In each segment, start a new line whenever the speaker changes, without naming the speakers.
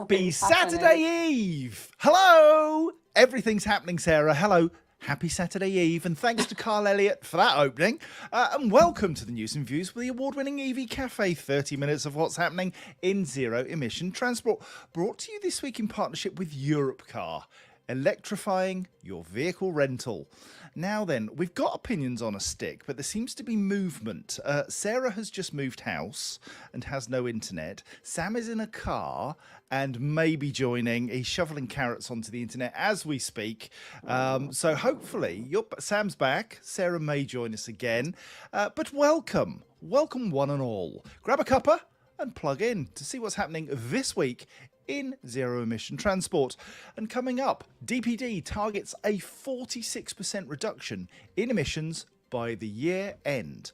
Happy Saturday Eve! Hello! Everything's happening, Sarah. Hello. Happy Saturday Eve, and thanks to Carl Elliott for that opening. And welcome to the News and Views with the award-winning EV Cafe. 30 minutes of what's happening in zero-emission transport. Brought to you this week in partnership with Europcar, electrifying your vehicle rental. Now then, we've got opinions on a stick, but there seems to be movement. Sarah has just moved house and has no internet. Sam is in a car and may be joining. He's shoveling carrots onto the internet as we speak. So hopefully, Sam's back. Sarah may join us again. But welcome. Welcome one and all. Grab a cuppa and plug in to see what's happening this week in zero-emission transport. And coming up, DPD targets a 46% reduction in emissions by the year end.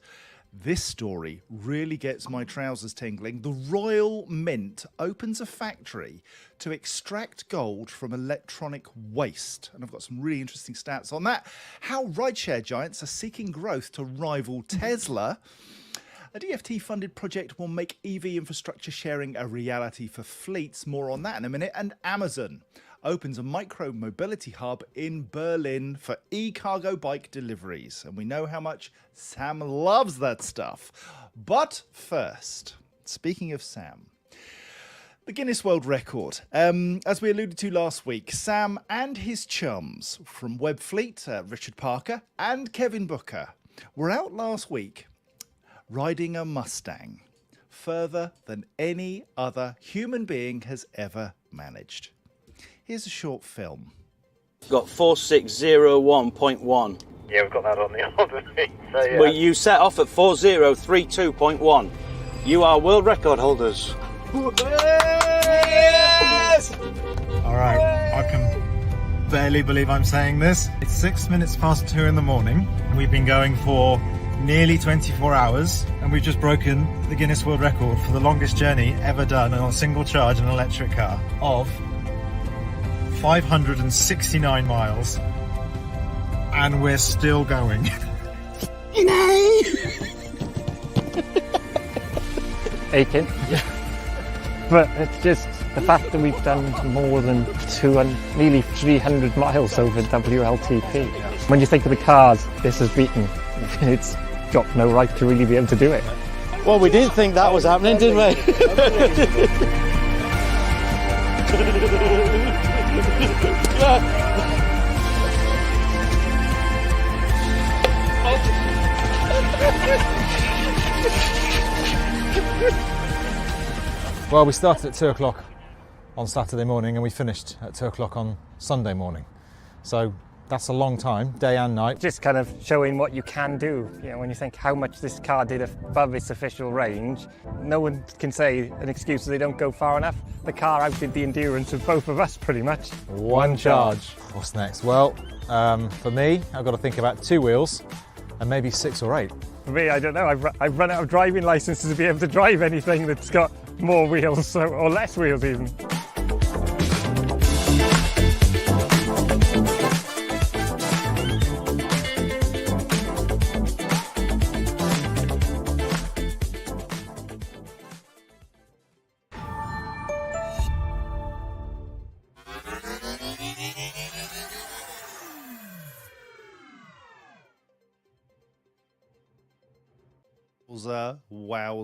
This story really gets my trousers tingling. The Royal Mint opens a factory to extract gold from electronic waste. And I've got some really interesting stats on that. How rideshare giants are seeking growth to rival Tesla. A DFT-funded project will make EV infrastructure sharing a reality for fleets. More on that in a minute. And Amazon opens a micro-mobility hub in Berlin for e-cargo bike deliveries. And we know how much Sam loves that stuff. But first, speaking of Sam, the Guinness World Record. As we alluded to last week, Sam and his chums from Webfleet, Richard Parker and Kevin Booker, were out last week riding a Mustang further than any other human being has ever managed. Here's a short film.
Got 4601.1.
Yeah, we've got that on the order. So, yeah.
Well, you set off at 4032.1. You are world record holders.
Yes!
All right, I can barely believe I'm saying this. It's 6 minutes past 2 in the morning. We've been going for nearly 24 hours, and we've just broken the Guinness World Record for the longest journey ever done on a single charge in an electric car of 569 miles, and we're still going.
Aching. But it's just the fact that we've done more than nearly 300 miles over WLTP. When you think of the cars this has beaten, it's got no right to really be able to do it.
Well, we didn't think that was happening, did we?
Well, we started at 2 o'clock on Saturday morning and we finished at 2 o'clock on Sunday morning. So that's a long time, day and night.
Just kind of showing what you can do. You know, when you think how much this car did above its official range, no one can say an excuse that they don't go far enough. The car outdid the endurance of both of us, pretty much.
One charge. What's next? Well, for me, I've got to think about 2 wheels and maybe 6 or 8.
For me, I don't know. I've run out of driving licenses to be able to drive anything that's got more wheels, or less wheels even.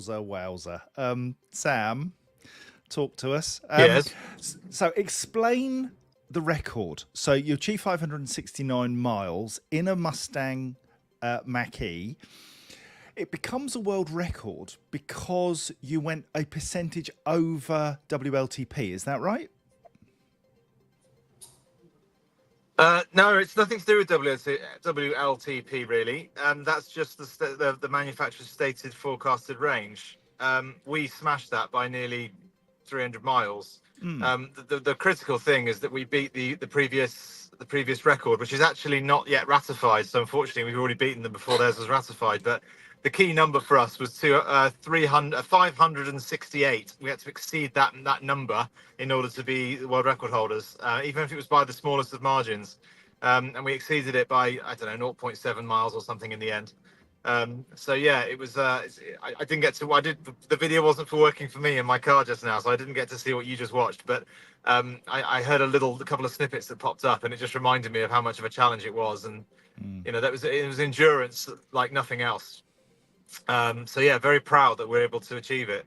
Wowza. Sam, talk to us.
Yes.
So explain the record. So you achieved 569 miles in a Mustang Mach-E. It becomes a world record because you went a percentage over WLTP. Is that right?
No, it's nothing to do with WLTP really. That's just the manufacturer's stated forecasted range. We smashed that by nearly 300 miles. The critical thing is that we beat the previous record, which is actually not yet ratified. So unfortunately, we've already beaten them before theirs was ratified. But the key number for us was 568. We had to exceed that number in order to be the world record holders, even if it was by the smallest of margins. And we exceeded it by, I don't know, 0.7 miles or something in the end. So yeah, it was. I didn't get to. The video wasn't for working for me in my car just now, so I didn't get to see what you just watched. But I heard a couple of snippets that popped up, and it just reminded me of how much of a challenge it was. And it was endurance like nothing else. So yeah, very proud that we're able to achieve it.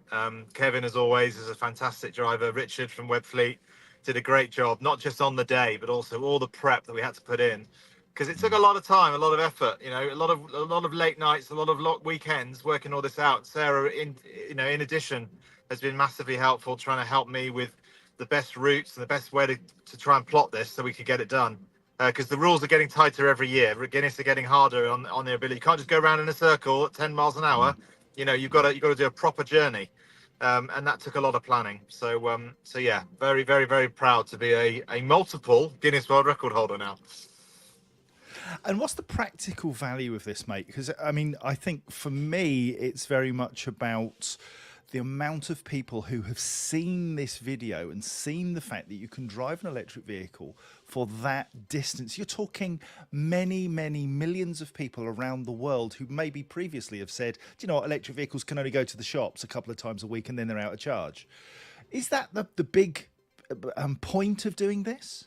Kevin, as always, is a fantastic driver. Richard from Webfleet did a great job, not just on the day, but also all the prep that we had to put in, because it took a lot of time, a lot of effort. A lot of late nights, a lot of weekends working all this out. Sarah, in addition, has been massively helpful, trying to help me with the best routes and the best way to try and plot this so we could get it done. Because the rules are getting tighter every year. Guinness are getting harder on their ability. You can't just go around in a circle at 10 miles an hour. You've got to do a proper journey, and that took a lot of planning. So yeah, very, very, very proud to be a multiple Guinness World Record holder now.
And what's the practical value of this, mate? Because I mean, I think for me, it's very much about the amount of people who have seen this video and seen the fact that you can drive an electric vehicle for that distance. You're talking many, many millions of people around the world who maybe previously have said, do you know what, electric vehicles can only go to the shops a couple of times a week and then they're out of charge. Is that the big point of doing this?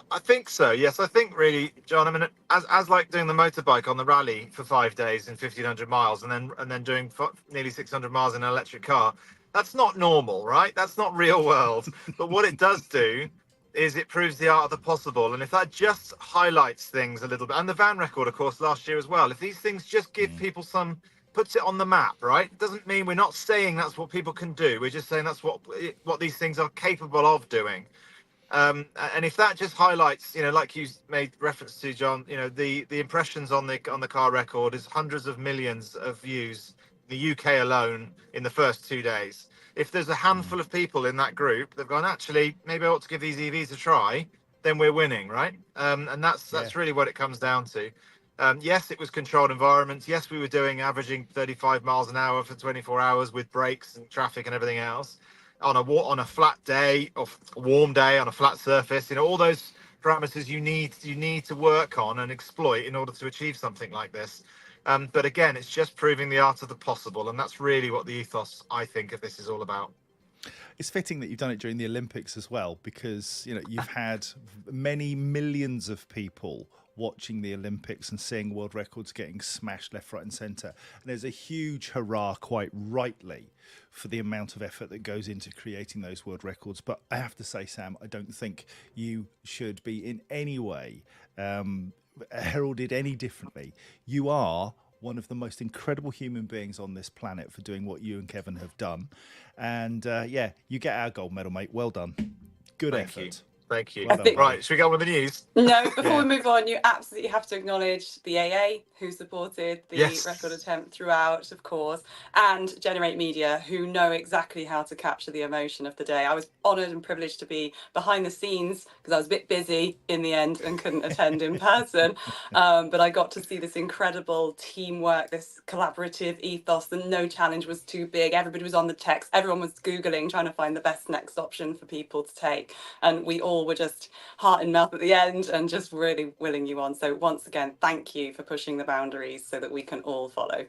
I think so. Yes, I think really, John. I mean, as like doing the motorbike on the rally for 5 days and 1,500 miles, and then doing nearly 600 miles in an electric car. That's not normal, right? That's not real world. But what it does do is it proves the art of the possible. And if that just highlights things a little bit, and the van record, of course, last year as well. If these things just give people puts it on the map, right? It doesn't mean we're not saying that's what people can do. We're just saying that's what these things are capable of doing. And if that just highlights, like you made reference to, John, the impressions on the car record is hundreds of millions of views in the UK alone in the first 2 days. If there's a handful of people in that group that've gone, actually, maybe I ought to give these EVs a try, then we're winning, right? And that's really what it comes down to. Yes, it was controlled environments. Yes, we were averaging 35 miles an hour for 24 hours with brakes and traffic and everything else. On a flat day, or a warm day on a flat surface, all those parameters you need to work on and exploit in order to achieve something like this. But again, it's just proving the art of the possible, and that's really what the ethos, I think, of this is all about.
It's fitting that you've done it during the Olympics as well, because you've had many millions of people watching the Olympics and seeing world records getting smashed left, right and centre. And there's a huge hurrah, quite rightly, for the amount of effort that goes into creating those world records. But I have to say, Sam, I don't think you should be in any way heralded any differently. You are one of the most incredible human beings on this planet for doing what you and Kevin have done. And you get our gold medal, mate. Well done. Good effort.
Thank you.
Well done,
right, should we go on with the news?
No, before we move on, you absolutely have to acknowledge the AA, who supported the record attempt throughout, of course, and Generate Media, who know exactly how to capture the emotion of the day. I was honoured and privileged to be behind the scenes because I was a bit busy in the end and couldn't attend in person. But I got to see this incredible teamwork, this collaborative ethos, that no challenge was too big. Everybody was on the text. Everyone was Googling, trying to find the best next option for people to take. And we all were just heart and mouth at the end and just really willing you on. So once again, thank you for pushing the boundaries so that we can all follow.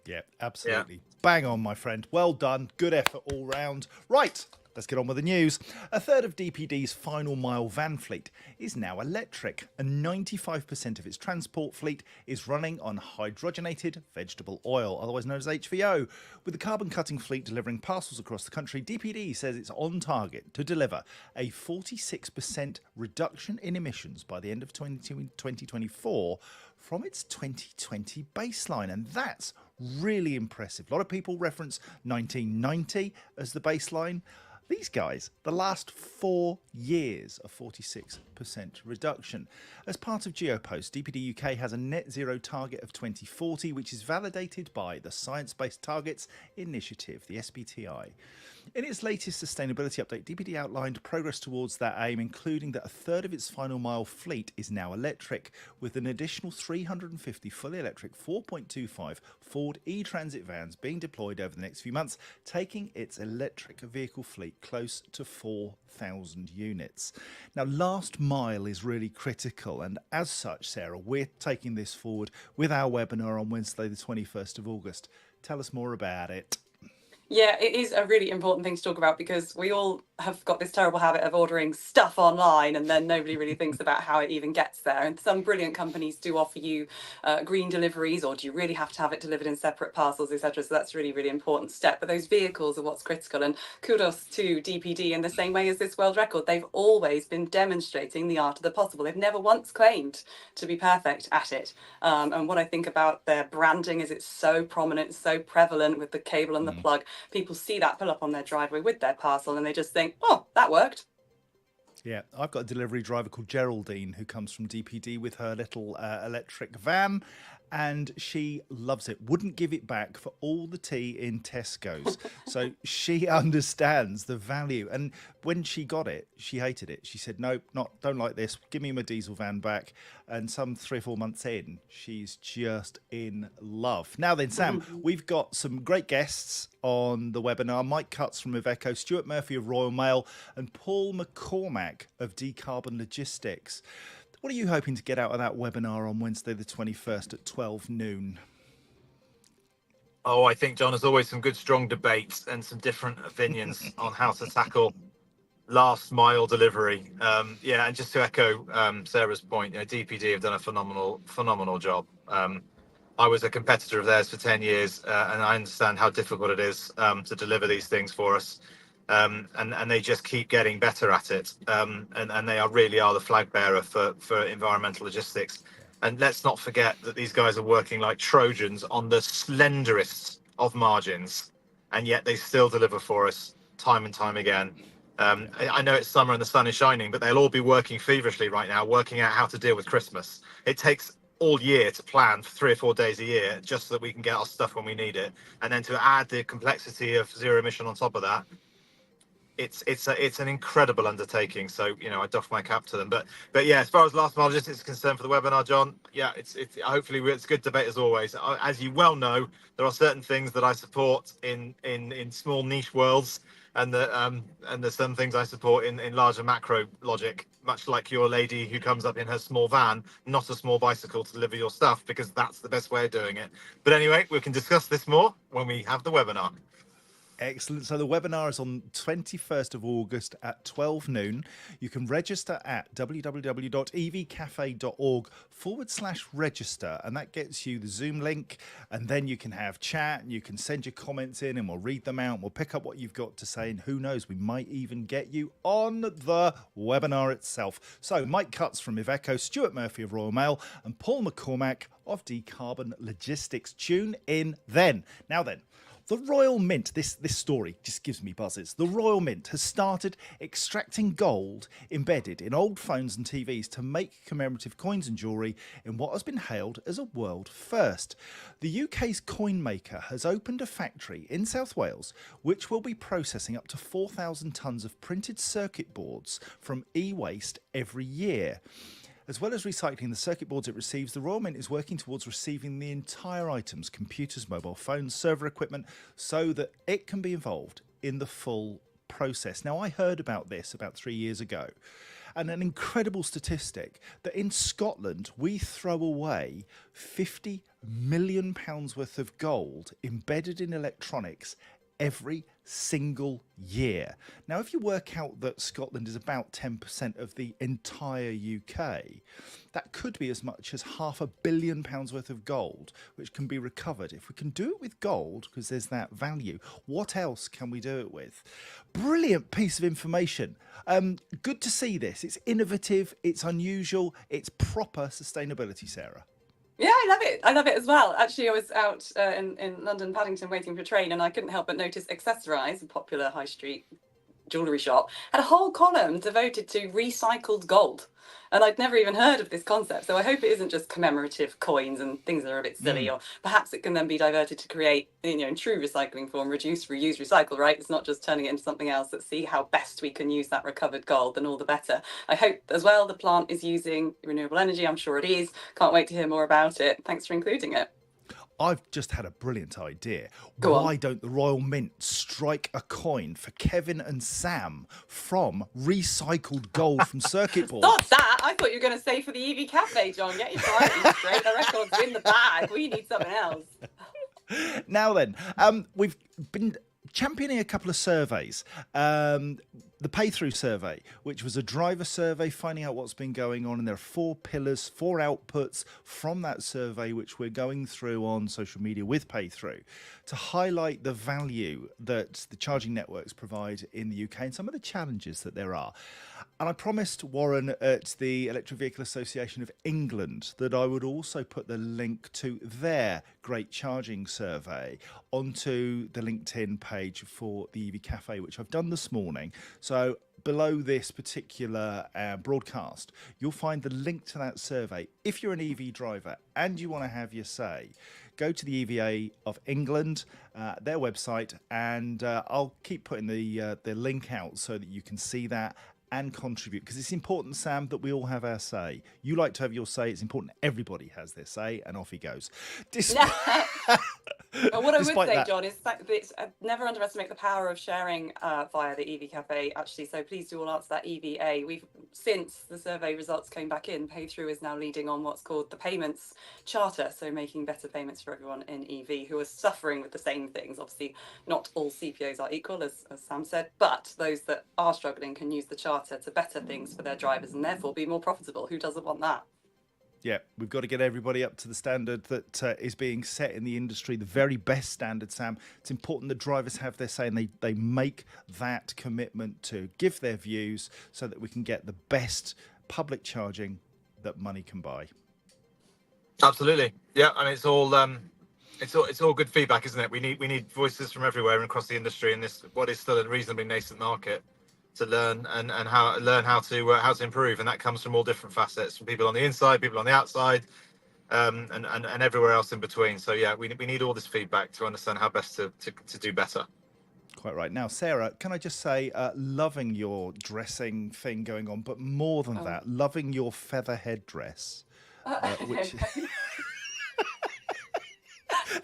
Yeah, absolutely. Bang on, my friend. Well done. Good effort all round. Right. Let's get on with the news. A third of DPD's final mile van fleet is now electric, and 95% of its transport fleet is running on hydrogenated vegetable oil, otherwise known as HVO. With the carbon cutting fleet delivering parcels across the country, DPD says it's on target to deliver a 46% reduction in emissions by the end of 2024 from its 2020 baseline, and that's really impressive. A lot of people reference 1990 as the baseline. These guys, the last 4 years, a 46% reduction. As part of Geopost, DPD UK has a net zero target of 2040, which is validated by the Science Based Targets Initiative, the SBTI. In its latest sustainability update, DPD outlined progress towards that aim, including that a third of its final mile fleet is now electric, with an additional 350 fully electric 4.25 Ford e-Transit vans being deployed over the next few months, taking its electric vehicle fleet close to 4,000 units. Now, last mile is really critical, and as such, Sarah, we're taking this forward with our webinar on Wednesday, the 21st of August. Tell us more about it.
Yeah, it is a really important thing to talk about because we all have got this terrible habit of ordering stuff online and then nobody really thinks about how it even gets there. And some brilliant companies do offer you green deliveries, or do you really have to have it delivered in separate parcels, etc. So that's really, really important step. But those vehicles are what's critical. And kudos to DPD in the same way as this world record. They've always been demonstrating the art of the possible. They've never once claimed to be perfect at it. And what I think about their branding is it's so prominent, so prevalent with the cable and the plug. People see that pull up on their driveway with their parcel and they just think, oh, that worked.
Yeah, I've got a delivery driver called Geraldine who comes from DPD with her little electric van, and she loves it. Wouldn't give it back for all the tea in Tesco's. So she understands the value. And when she got it, she hated it. She said, nope, don't like this. Give me my diesel van back. And some 3 or 4 months in, she's just in love. Now then, Sam, we've got some great guests on the webinar. Mike Cutts from Iveco, Stuart Murphy of Royal Mail, and Paul McCormack of Decarbon Logistics. What are you hoping to get out of that webinar on Wednesday the 21st at 12 noon?
Oh, I think, John, there's always some good, strong debates and some different opinions on how to tackle last mile delivery. Yeah, and just to echo Sarah's point, DPD have done a phenomenal job. I was a competitor of theirs for 10 years, and I understand how difficult it is to deliver these things for us. And they just keep getting better at it. And they really are the flag bearer for environmental logistics. And let's not forget that these guys are working like Trojans on the slenderest of margins, and yet they still deliver for us time and time again. I know it's summer and the sun is shining, but they'll all be working feverishly right now, working out how to deal with Christmas. It takes all year to plan for 3 or 4 days a year just so that we can get our stuff when we need it. And then to add the complexity of zero emission on top of that, it's an incredible undertaking. So I doff my cap to them. But yeah, as far as last mile logistics is concerned for the webinar, John, yeah, it's hopefully it's a good debate as always. As you well know, there are certain things that I support in small niche worlds, and there's some things I support in larger macro logic. Much like your lady who comes up in her small van, not a small bicycle, to deliver your stuff, because that's the best way of doing it. But anyway, we can discuss this more when we have the webinar.
Excellent. So the webinar is on 21st of August at 12 noon. You can register at www.evcafe.org/register, and that gets you the Zoom link, and then you can have chat and you can send your comments in and we'll read them out and we'll pick up what you've got to say, and who knows, we might even get you on the webinar itself. So Mike Cutts from Iveco, Stuart Murphy of Royal Mail, and Paul McCormack of Decarbon Logistics. Tune in then. Now then, the Royal Mint, this story just gives me buzzes. The Royal Mint has started extracting gold embedded in old phones and TVs to make commemorative coins and jewellery in what has been hailed as a world first. The UK's coin maker has opened a factory in South Wales which will be processing up to 4,000 tonnes of printed circuit boards from e-waste every year. As well as recycling the circuit boards it receives, the Royal Mint is working towards receiving the entire items, computers, mobile phones, server equipment, so that it can be involved in the full process. Now, I heard about this about 3 years ago, and an incredible statistic that in Scotland we throw away £50 million worth of gold embedded in electronics every single year. Now, if you work out that Scotland is about 10% of the entire UK, that could be as much as £500 million worth of gold, which can be recovered. If we can do it with gold, because there's that value, what else can we do it with? Brilliant piece of information. Good to see this. It's innovative, it's unusual, it's proper sustainability, Sarah.
Yeah, I love it. I love it as well. Actually, I was out in London, Paddington, waiting for a train, and I couldn't help but notice Accessorize, a popular high street jewellery shop, had a whole column devoted to recycled gold. And I'd never even heard of this concept. So I hope it isn't just commemorative coins and things that are a bit silly, or perhaps it can then be diverted to create, in true recycling form, reduce, reuse, recycle, right? It's not just turning it into something else. Let's see how best we can use that recovered gold, and all the better. I hope as well the plant is using renewable energy. I'm sure it is. Can't wait to hear more about it. Thanks for including it.
I've just had a brilliant idea.
Go on.
Why don't the Royal Mint strike a coin for Kevin and Sam from recycled gold from circuit boards?
Not that. I thought you were going to say for the EV Cafe, John. Get your priorities straight. The record's in the bag. We need something else.
Now then, we've been championing a couple of surveys. The pay-through survey, which was a driver survey, finding out what's been going on. And there are 4 pillars, 4 outputs from that survey, which we're going through on social media with pay-through to highlight the value that the charging networks provide in the UK and some of the challenges that there are. And I promised Warren at the Electric Vehicle Association of England that I would also put the link to their great charging survey onto the LinkedIn page for the EV Cafe, which I've done this morning. So below this particular broadcast, you'll find the link to that survey. If you're an EV driver and you want to have your say, go to the EVA of England, their website, and I'll keep putting the link out so that you can see that and contribute, because it's important, Sam, that we all have our say. You like to have your say. It's important everybody has their say, and off he goes.
But what I would say,
that,
John, is that it's, never underestimate the power of sharing via the EV Cafe, actually. So please do all answer that EVA. We've, since the survey results came back in, Pay-Through is now leading on what's called the payments charter. So making better payments for everyone in EV who are suffering with the same things. Obviously, not all CPOs are equal, as Sam said, but those that are struggling can use the charter to better things for their drivers and therefore be more profitable. Who doesn't want that?
Yeah, we've got to get everybody up to the standard that is being set in the industry, the very best standard, Sam. It's important that drivers have their say and they make that commitment to give their views so that we can get the best public charging that money can buy.
Absolutely. Yeah, and it's all good feedback, isn't it? We need voices from everywhere and across the industry in this what is still a reasonably nascent market to learn and how to improve, and that comes from all different facets, from people on the inside, people on the outside, and everywhere else in between. So yeah, we need all this feedback to understand how best to do better.
Quite right. Now, Sarah, can I just say, loving your dressing thing going on, but more than that, loving your feather headdress, which.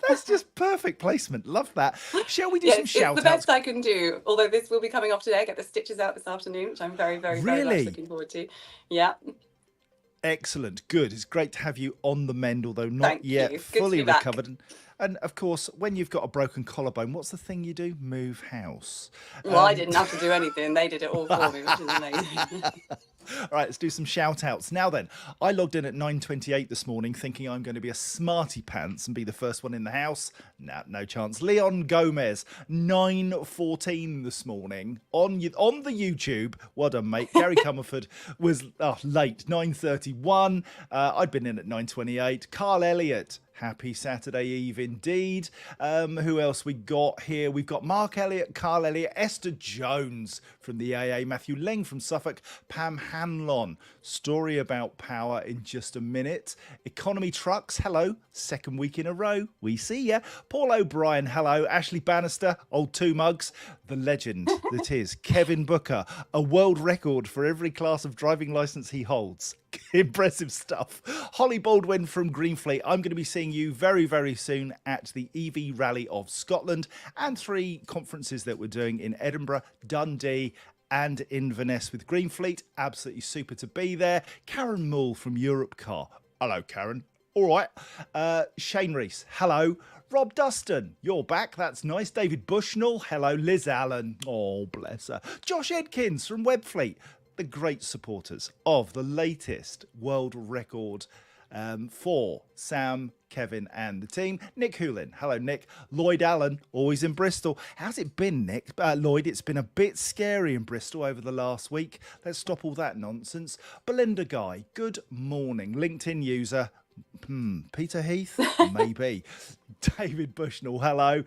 That's just perfect placement. Love that. Shall we do some shout-outs?
It's the best I can do. Although this will be coming off today. I get the stitches out this afternoon, which I'm very, very, very much looking forward to. Yeah.
Excellent. Good. It's great to have you on the mend, although not
Thank
yet
you.
fully recovered. And of course, when you've got a broken collarbone, what's the thing you do? Move house.
Well, I didn't have to do anything. They did it all for me, which is amazing.
All right, let's do some shout outs. Now then, I logged in at 9:28 this morning thinking I'm going to be a smarty pants and be the first one in the house. Nah, no chance. Leon Gomez, 9:14 this morning on the YouTube. Well done, mate. Gary Comerford was late, 9:31. I'd been in at 9:28. Carl Elliott. Happy Saturday Eve indeed. Who else we got here? We've got Mark Elliott, Carl Elliott, Esther Jones from the AA, Matthew Leng from Suffolk, Pam Hanlon. Story about power in just a minute. Economy Trucks, hello. Second week in a row. We see ya. Paul O'Brien, hello. Ashley Bannister, old two mugs. The legend that is Kevin Booker. A world record for every class of driving licence he holds. Impressive stuff. Holly Baldwin from Greenfleet. I'm going to be seeing you very, very soon at the EV Rally of Scotland and 3 conferences that we're doing in Edinburgh, Dundee and Inverness with Greenfleet. Absolutely super to be there. Karen Moore from Europe Car. Hello, Karen. All right. Shane Rees. Hello. Rob Dustin, you're back. That's nice. David Bushnell. Hello. Liz Allen. Oh, bless her. Josh Edkins from Webfleet. The great supporters of the latest world record for Sam, Kevin and the team. Nick Hoolin. Hello, Nick. Lloyd Allen, always in Bristol. How's it been, Nick? Lloyd, it's been a bit scary in Bristol over the last week. Let's stop all that nonsense. Belinda Guy, good morning. LinkedIn user. Peter Heath? Maybe. David Bushnell, hello.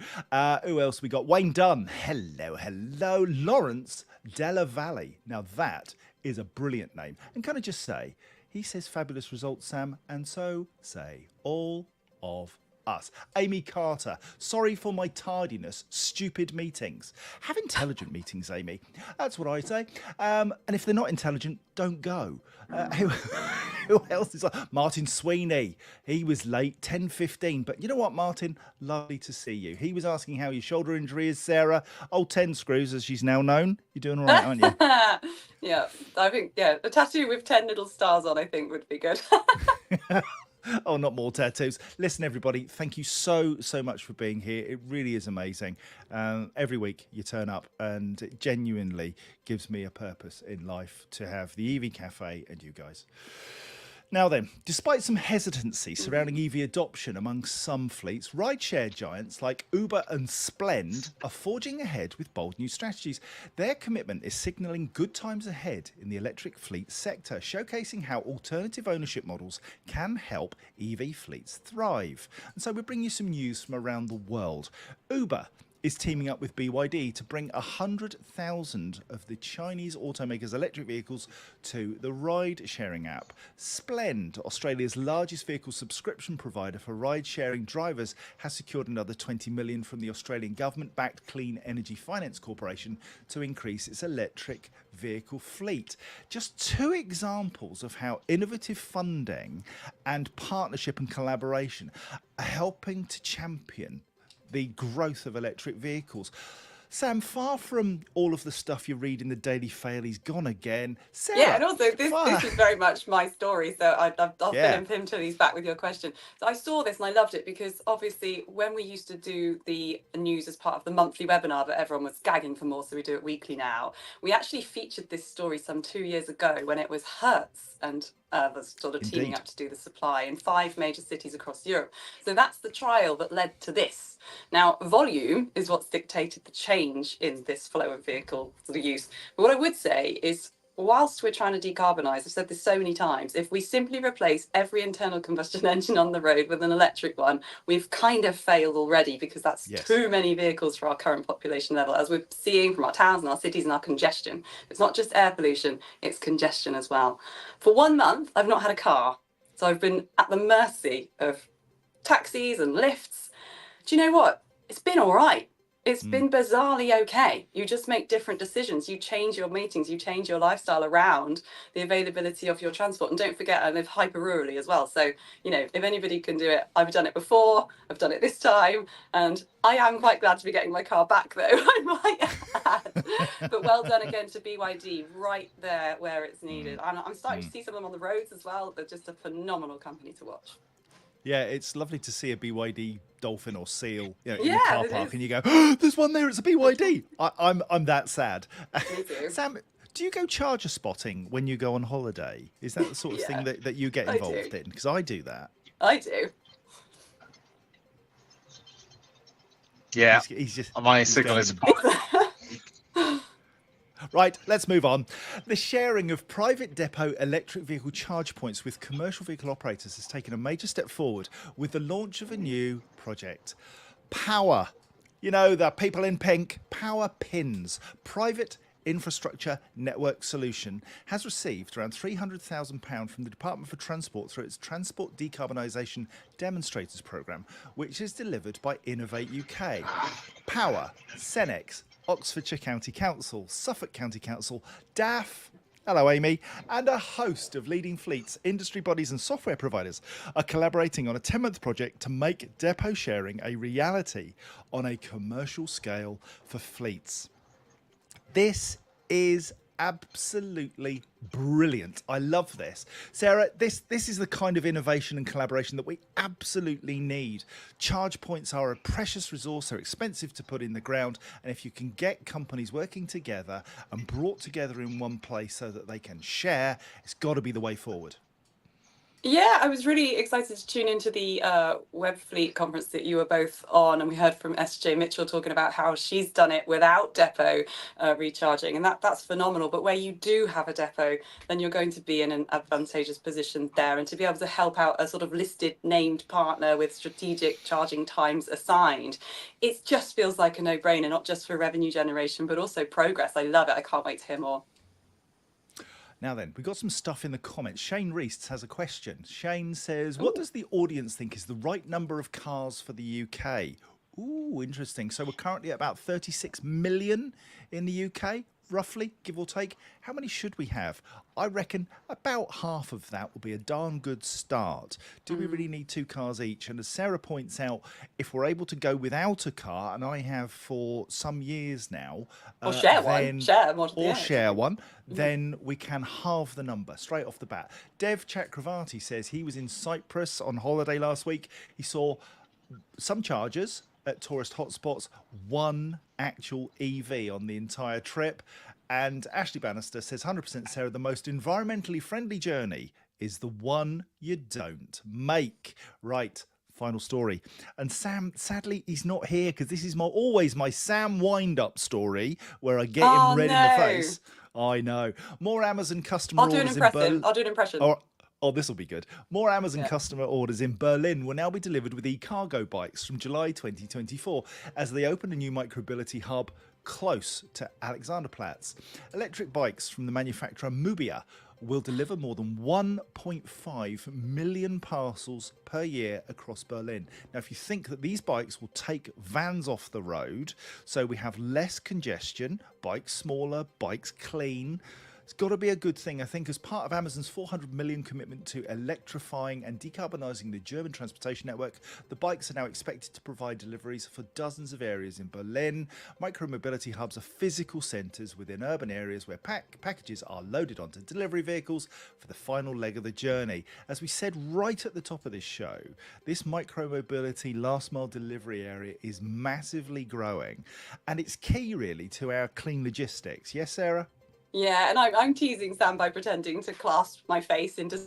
Who else we got? Wayne Dunn, hello. Lawrence Della Valle. Now that is a brilliant name. And can I just say, he says fabulous results, Sam, and so say all of us. Amy Carter, sorry for my tardiness, stupid meetings. Have intelligent meetings, Amy. That's what I say. And if they're not intelligent, don't go. Who else is like Martin Sweeney? He was late, 10:15. But you know what, Martin? Lovely to see you. He was asking how your shoulder injury is, Sarah. Old 10 screws, as she's now known. You're doing all right, aren't you?
Yeah, I think, a tattoo with 10 little stars on, I think, would be good.
Oh, not more tattoos. Listen, everybody, thank you so much for being here. It really is amazing. Every week you turn up, and it genuinely gives me a purpose in life to have the EV Cafe and you guys. Now then, despite some hesitancy surrounding EV adoption among some fleets, rideshare giants like Uber and Splend are forging ahead with bold new strategies. Their commitment is signalling good times ahead in the electric fleet sector, showcasing how alternative ownership models can help EV fleets thrive. And so we bring you some news from around the world. Uber is teaming up with BYD to bring 100,000 of the Chinese automaker's electric vehicles to the ride-sharing app. Splend, Australia's largest vehicle subscription provider for ride-sharing drivers, has secured another 20 million from the Australian government-backed Clean Energy Finance Corporation to increase its electric vehicle fleet. Just two examples of how innovative funding and partnership and collaboration are helping to champion the growth of electric vehicles. Sam, far from all of the stuff you read in the Daily Fail, he's gone again. Sarah,
yeah, and also this is very much my story, so I'll fill him till he's back with your question. So I saw this and I loved it because obviously when we used to do the news as part of the monthly webinar that everyone was gagging for more, so we do it weekly now, we actually featured this story some 2 years ago when it was Hertz and was sort of teaming up to do the supply in 5 major cities across Europe. So that's the trial that led to this. Now, volume is what's dictated the change in this flow of vehicle sort of use. But what I would say is, whilst we're trying to decarbonise, I've said this so many times, if we simply replace every internal combustion engine on the road with an electric one, we've kind of failed already, because that's too many vehicles for our current population level, as we're seeing from our towns and our cities and our congestion. It's not just air pollution, it's congestion as well. For 1 month, I've not had a car. So I've been at the mercy of taxis and lifts. Do you know what? It's been all right. It's been bizarrely okay. You just make different decisions. You change your meetings. You change your lifestyle around the availability of your transport. And don't forget, I live hyper rurally as well. So, you know, if anybody can do it, I've done it before. I've done it this time. And I am quite glad to be getting my car back, though, I might add. But well done again to BYD, right there where it's needed. I'm starting to see some of them on the roads as well. They're just a phenomenal company to watch.
Yeah, it's lovely to see a BYD dolphin or seal, in the
Yeah,
car
it
park,
is.
and you go, oh, "There's one there. It's a BYD." I'm that sad.
Me too.
Sam, do you go charger spotting when you go on holiday? Is that the sort of thing that you get
I
involved
do.
in? Because I do that.
I do.
Yeah,
He's just
my
he's
signal
going-
is poor.
Right, let's move on. The sharing of private depot electric vehicle charge points with commercial vehicle operators has taken a major step forward with the launch of a new project. Power. You know, the people in pink. Power Pins. Private Infrastructure Network Solution has received around £300,000 from the Department for Transport through its Transport Decarbonisation Demonstrators Programme, which is delivered by Innovate UK. Power, Cenex, Oxfordshire County Council, Suffolk County Council, DAF, hello Amy, and a host of leading fleets, industry bodies and software providers are collaborating on a 10-month project to make depot sharing a reality on a commercial scale for fleets. This is absolutely brilliant. I love this. Sarah, this is the kind of innovation and collaboration that we absolutely need. Charge points are a precious resource. They're expensive to put in the ground. And if you can get companies working together and brought together in one place so that they can share, it's got to be the way forward.
Yeah, I was really excited to tune into the Web Fleet conference that you were both on, and we heard from SJ Mitchell talking about how she's done it without depot recharging, and that's phenomenal. But where you do have a depot, then you're going to be in an advantageous position there, and to be able to help out a sort of listed named partner with strategic charging times assigned, it just feels like a no-brainer, not just for revenue generation, but also progress. I love it. I can't wait to hear more.
Now then, we've got some stuff in the comments. Shane Reese has a question. Shane says, what does the audience think is the right number of cars for the UK? Ooh, interesting. So we're currently at about 36 million in the UK, roughly, give or take. How many should we have? I reckon about half of that will be a darn good start. Do we really need 2 cars each? And as Sarah points out, if we're able to go without a car, and I have for some years now,
Or share one.
Share one, then we can halve the number straight off the bat. Dev Chakravarti says he was in Cyprus on holiday last week. He saw some chargers at tourist hotspots, 1 actual EV on the entire trip. And Ashley Bannister says 100% Sarah, the most environmentally friendly journey is the one you don't make. Right. Final story. And Sam, sadly, he's not here because this is always my Sam wind-up story where I get him red in the face. I know. More Amazon customer orders in Berlin.
I'll do an impression.
Oh, this will be good. More Amazon customer orders in Berlin will now be delivered with e-cargo bikes from July 2024 as they open a new micromobility hub close to Alexanderplatz. Electric bikes from the manufacturer Mubia will deliver more than 1.5 million parcels per year across Berlin. Now, if you think that these bikes will take vans off the road, so we have less congestion, bikes smaller, bikes clean, it's got to be a good thing, I think, as part of Amazon's 400 million commitment to electrifying and decarbonising the German transportation network. The bikes are now expected to provide deliveries for dozens of areas in Berlin. Micromobility hubs are physical centres within urban areas where packages are loaded onto delivery vehicles for the final leg of the journey. As we said right at the top of this show, this micromobility last mile delivery area is massively growing, and it's key really to our clean logistics. Yes, Sarah?
Yeah, and I'm teasing Sam by pretending to clasp my face into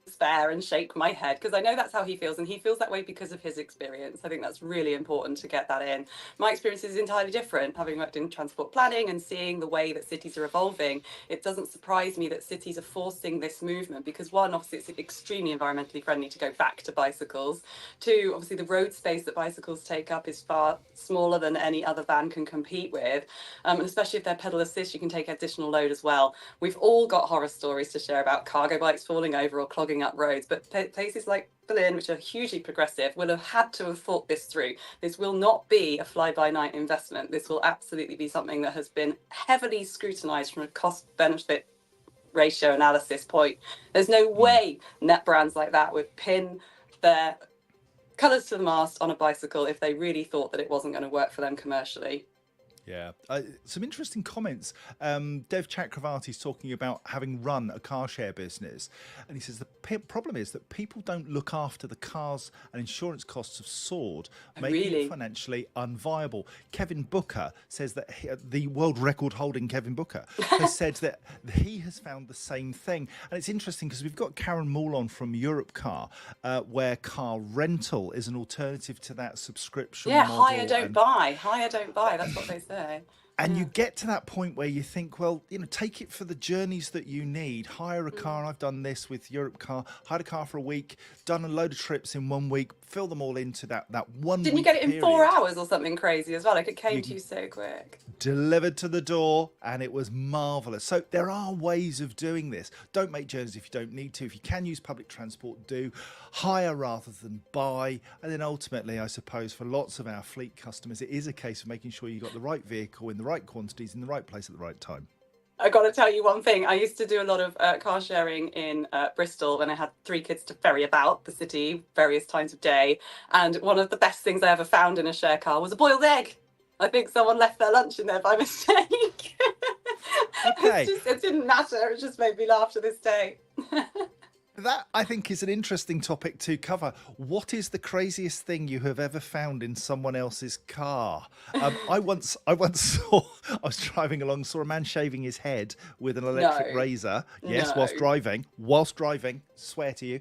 despair and shake my head because I know that's how he feels, and he feels that way because of his experience. I think that's really important to get that in. My experience is entirely different, having worked in transport planning and seeing the way that cities are evolving. It doesn't surprise me that cities are forcing this movement because, one, obviously it's extremely environmentally friendly to go back to bicycles. 2, obviously the road space that bicycles take up is far smaller than any other van can compete with, and especially if they're pedal assist, you can take additional load as well. We've all got horror stories to share about cargo bikes falling over or clogging up roads, but places like Berlin, which are hugely progressive, will have had to have thought this through. This will not be a fly-by-night investment. This will absolutely be something that has been heavily scrutinised from a cost-benefit ratio analysis point. There's no way net brands like that would pin their colours to the mast on a bicycle if they really thought that it wasn't going to work for them commercially.
Yeah, some interesting comments. Dev Chakravarti is talking about having run a car share business, and he says the problem is that people don't look after the cars, and insurance costs have soared, making it financially unviable. Kevin Booker says that the world record holding Kevin Booker has said that he has found the same thing. And it's interesting because we've got Karen Moulon from Europe Car, where car rental is an alternative to that subscription model.
Hire don't buy. That's what they say.
And you get to that point where you think, well, take it for the journeys that you need. Hire a car. I've done this with Europe Car. Hired a car for a week, done a load of trips in 1 week, fill them all into that 1 week.
Didn't you get it in 4 hours or something crazy as well? Like it came to you so quick.
Delivered to the door, and it was marvellous. So there are ways of doing this. Don't make journeys if you don't need to. If you can use public transport, do. Hire rather than buy. And then ultimately, I suppose, for lots of our fleet customers, it is a case of making sure you got the right vehicle in the right quantities in the right place at the right time.
I got to tell you one thing. I used to do a lot of car sharing in Bristol when I had 3 kids to ferry about the city various times of day. And one of the best things I ever found in a share car was a boiled egg. I think someone left their lunch in there by mistake.
Okay.
It didn't matter. It just made me laugh to this day.
That, I think, is an interesting topic to cover. What is the craziest thing you have ever found in someone else's car? I once saw, I was driving along, saw a man shaving his head with an electric razor. Yes, whilst driving. Swear to you.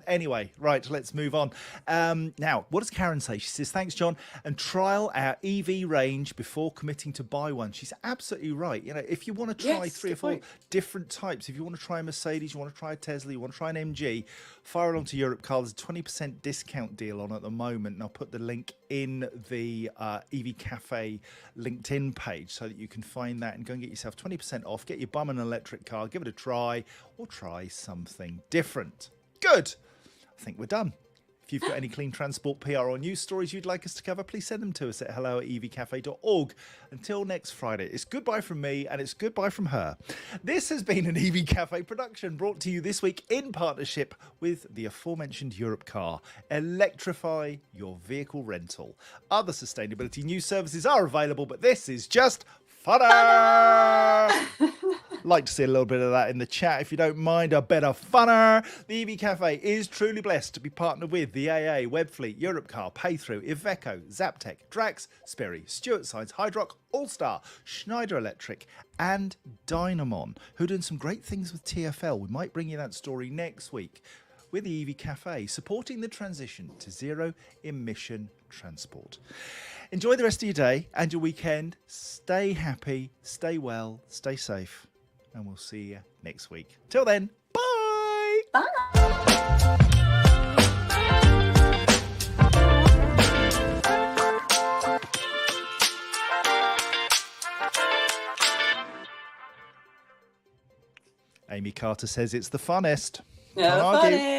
Anyway, right, let's move on. Now, what does Karen say? She says, thanks, John, and trial our EV range before committing to buy one. She's absolutely right. You know, if you want to try
Yes,
3 or
good
4
point.
different types, if you want to try a Mercedes, you want to try a Tesla, you want to try an MG, fire along to Europe Car. There's a 20% discount deal on at the moment, and I'll put the link in the EV Cafe LinkedIn page so that you can find that and go and get yourself 20% off. Get your bum an electric car, give it a try, or try something different. Good. I think we're done. If you've got any clean transport, PR, or news stories you'd like us to cover, please send them to us at hello@evcafe.org. Until next Friday, it's goodbye from me and it's goodbye from her. This has been an EV Cafe production brought to you this week in partnership with the aforementioned Europe Car. Electrify your vehicle rental. Other sustainability news services are available, but this is just funner. Like to see a little bit of that in the chat if you don't mind. A better funner. The EV Cafe is truly blessed to be partnered with the AA, Webfleet, Europcar, Paythrough, Iveco, Zaptec, Drax, Sperry, Stuart Science, Hydrock, Allstar, Schneider Electric, and Dynamon, who are doing some great things with TfL. We might bring you that story next week with the EV Cafe, supporting the transition to zero emission transport. Enjoy the rest of your day and your weekend. Stay happy, stay well, stay safe, and we'll see you next week. Till then, bye! Amy Carter says it's the funnest.
Yeah,
Can't argue.
funny.